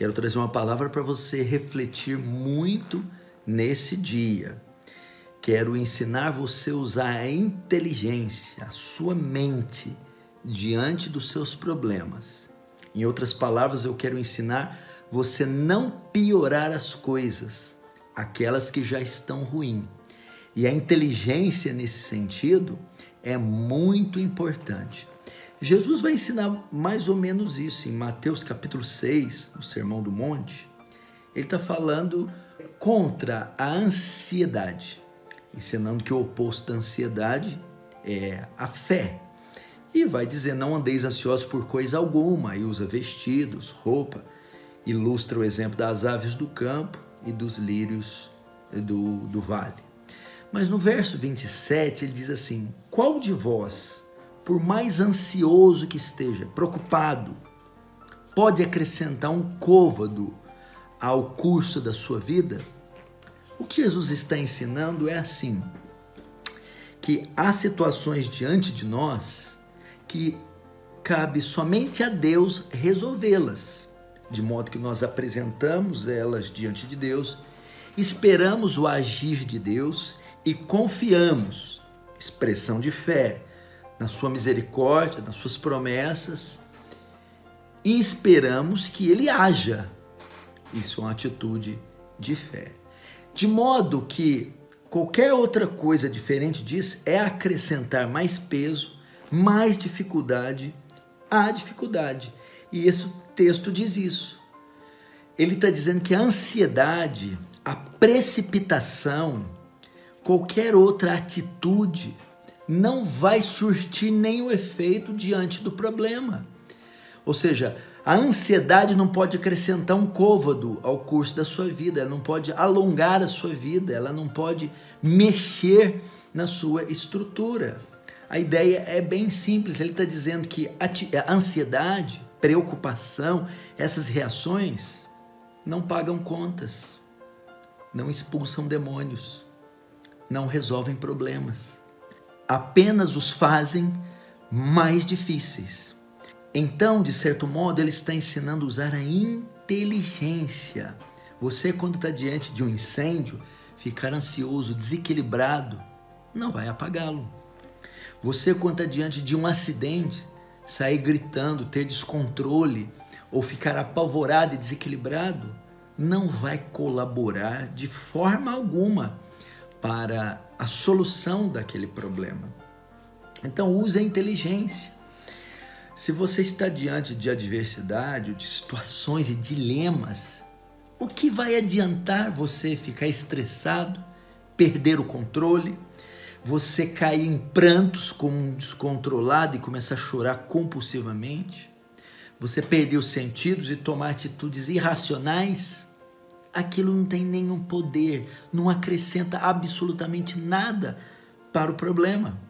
Quero trazer uma palavra para você refletir muito nesse dia. Quero ensinar você a usar a inteligência, a sua mente, diante dos seus problemas. Em outras palavras, eu quero ensinar você não piorar as coisas, aquelas que já estão ruins. E a inteligência nesse sentido é muito importante. Jesus vai ensinar mais ou menos isso em Mateus capítulo 6, no Sermão do Monte. Ele está falando contra a ansiedade, ensinando que o oposto da ansiedade é a fé. E vai dizer, não andeis ansiosos por coisa alguma, e usa vestidos, roupa, ilustra o exemplo das aves do campo e dos lírios do vale. Mas no verso 27 ele diz assim, qual de vós, por mais ansioso que esteja, preocupado, pode acrescentar um côvado ao curso da sua vida? O que Jesus está ensinando é assim, que há situações diante de nós que cabe somente a Deus resolvê-las, de modo que nós apresentamos elas diante de Deus, esperamos o agir de Deus e confiamos, expressão de fé, na sua misericórdia, nas suas promessas, e esperamos que Ele haja. Isso é uma atitude de fé. De modo que qualquer outra coisa diferente disso é acrescentar mais peso, mais dificuldade à dificuldade. E esse texto diz isso. Ele está dizendo que a ansiedade, a precipitação, qualquer outra atitude não vai surtir nenhum efeito diante do problema. Ou seja, a ansiedade não pode acrescentar um côvado ao curso da sua vida, ela não pode alongar a sua vida, ela não pode mexer na sua estrutura. A ideia é bem simples, ele está dizendo que a ansiedade, preocupação, essas reações não pagam contas, não expulsam demônios, não resolvem problemas, apenas os fazem mais difíceis. Então, de certo modo, ele está ensinando a usar a inteligência. Você, quando está diante de um incêndio, ficar ansioso, desequilibrado, não vai apagá-lo. Você, quando está diante de um acidente, sair gritando, ter descontrole, ou ficar apavorado e desequilibrado, não vai colaborar de forma alguma para a solução daquele problema. Então use a inteligência. Se você está diante de adversidade, de situações e dilemas, o que vai adiantar você ficar estressado, perder o controle, você cair em prantos como um descontrolado e começar a chorar compulsivamente, você perder os sentidos e tomar atitudes irracionais? Aquilo não tem nenhum poder, não acrescenta absolutamente nada para o problema.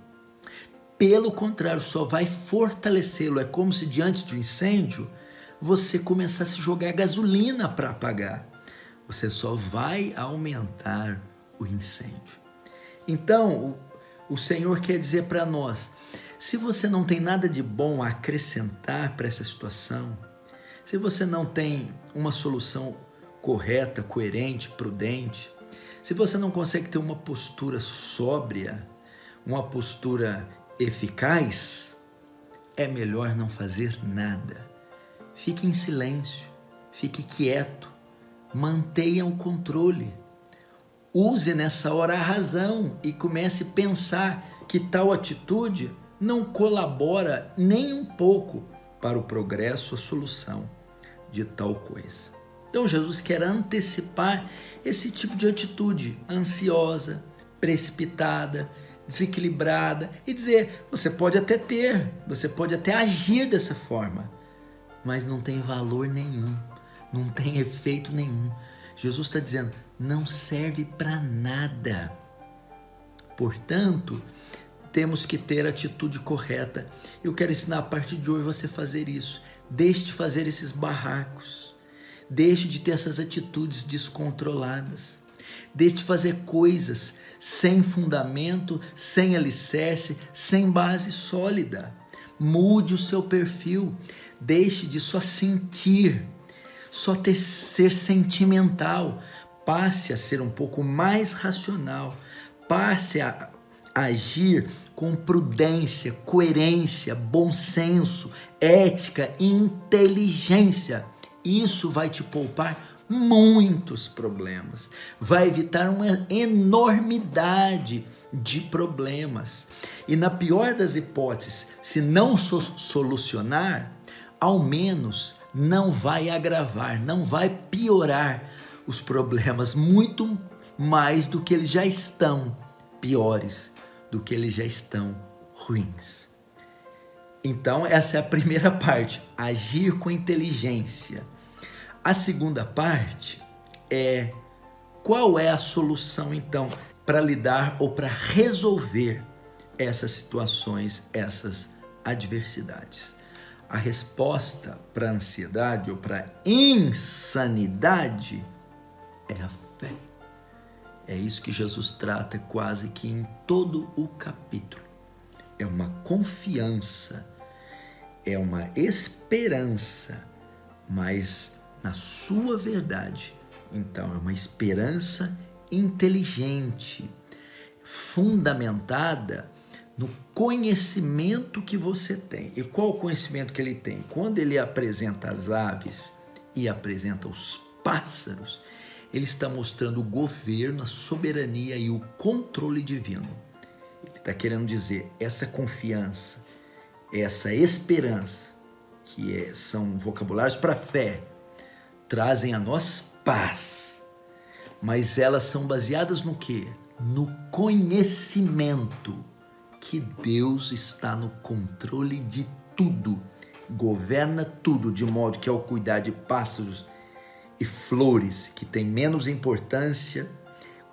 Pelo contrário, só vai fortalecê-lo. É como se diante de um incêndio, você começasse a jogar gasolina para apagar. Você só vai aumentar o incêndio. Então, o Senhor quer dizer para nós, se você não tem nada de bom a acrescentar para essa situação, se você não tem uma solução correta, coerente, prudente, se você não consegue ter uma postura sóbria, uma postura eficaz, é melhor não fazer nada. Fique em silêncio, fique quieto, mantenha o controle. Use nessa hora a razão e comece a pensar que tal atitude não colabora nem um pouco para o progresso, a solução de tal coisa. Então Jesus quer antecipar esse tipo de atitude ansiosa, precipitada, desequilibrada e dizer, você pode até agir dessa forma, mas não tem valor nenhum, não tem efeito nenhum. Jesus está dizendo, não serve para nada. Portanto, temos que ter a atitude correta. Eu quero ensinar a partir de hoje você fazer isso. Deixe de fazer esses barracos. Deixe de ter essas atitudes descontroladas. Deixe de fazer coisas sem fundamento, sem alicerce, sem base sólida. Mude o seu perfil. Deixe de só sentir. só ser sentimental. Passe a ser um pouco mais racional. Passe a agir com prudência, coerência, bom senso, ética e inteligência. Isso vai te poupar muitos problemas. Vai evitar uma enormidade de problemas. E na pior das hipóteses, se não solucionar, ao menos não vai agravar, não vai piorar os problemas muito mais do que eles já estão piores, do que eles já estão ruins. Então, essa é a primeira parte, agir com inteligência. A segunda parte é qual é a solução, então, para lidar ou para resolver essas situações, essas adversidades. A resposta para a ansiedade ou para a insanidade é a fé. É isso que Jesus trata quase que em todo o capítulo. É uma confiança, é uma esperança, mas na sua verdade. Então, é uma esperança inteligente, fundamentada no conhecimento que você tem. E qual o conhecimento que ele tem? Quando ele apresenta as aves e apresenta os pássaros, ele está mostrando o governo, a soberania e o controle divino. Ele está querendo dizer, essa confiança, essa esperança, que são vocabulários para fé, trazem a nós paz. Mas elas são baseadas no quê? No conhecimento que Deus está no controle de tudo, governa tudo, de modo que ao cuidar de pássaros e flores que têm menos importância,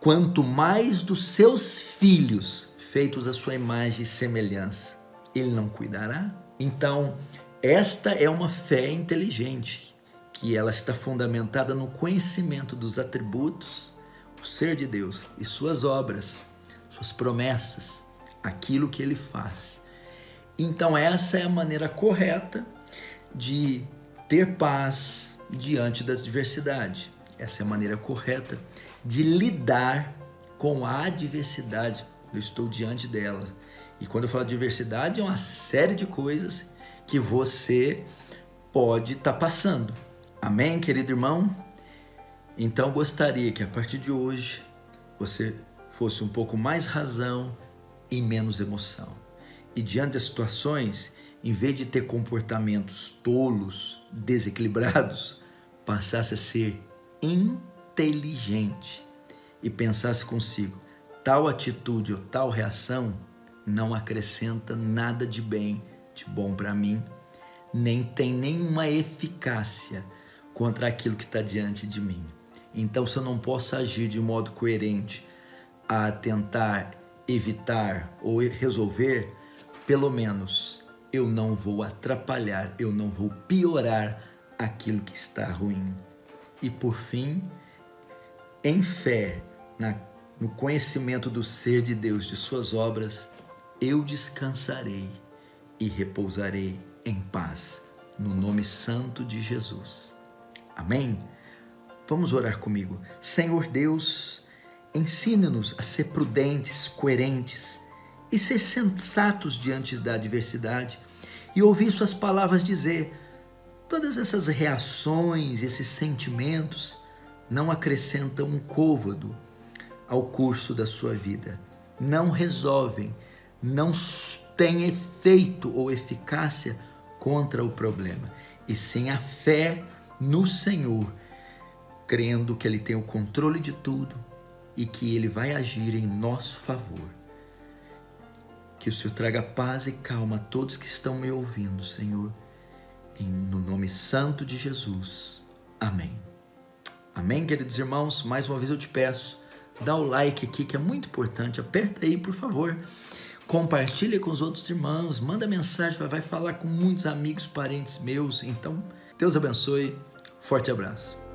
quanto mais dos seus filhos, feitos à sua imagem e semelhança, ele não cuidará? Então, esta é uma fé inteligente, que ela está fundamentada no conhecimento dos atributos, o ser de Deus e suas obras, suas promessas, aquilo que ele faz. Então essa é a maneira correta de ter paz diante da adversidade. Essa é a maneira correta de lidar com a adversidade. Eu estou diante dela. E quando eu falo de adversidade, é uma série de coisas que você pode estar passando. Amém, querido irmão? Então, gostaria que a partir de hoje você fosse um pouco mais razão e menos emoção. E diante das situações, em vez de ter comportamentos tolos, desequilibrados, passasse a ser inteligente e pensasse consigo, tal atitude ou tal reação não acrescenta nada de bem, de bom para mim, nem tem nenhuma eficácia contra aquilo que está diante de mim. Então, se eu não posso agir de modo coerente a tentar evitar ou resolver, pelo menos eu não vou atrapalhar, eu não vou piorar aquilo que está ruim. E por fim, em fé, no conhecimento do ser de Deus, de suas obras, eu descansarei e repousarei em paz, no nome santo de Jesus. Amém? Vamos orar comigo. Senhor Deus, ensine-nos a ser prudentes, coerentes e ser sensatos diante da adversidade e ouvir suas palavras dizer, todas essas reações, esses sentimentos não acrescentam um côvado ao curso da sua vida, não resolvem, não têm efeito ou eficácia contra o problema, e sim a fé no Senhor, crendo que Ele tem o controle de tudo e que Ele vai agir em nosso favor. Que o Senhor traga paz e calma a todos que estão me ouvindo, Senhor, no nome santo de Jesus. Amém. Amém, queridos irmãos? Mais uma vez eu te peço, dá o like aqui que é muito importante, aperta aí, por favor. Compartilha com os outros irmãos, manda mensagem, vai falar com muitos amigos, parentes meus. Então, Deus abençoe. Forte abraço.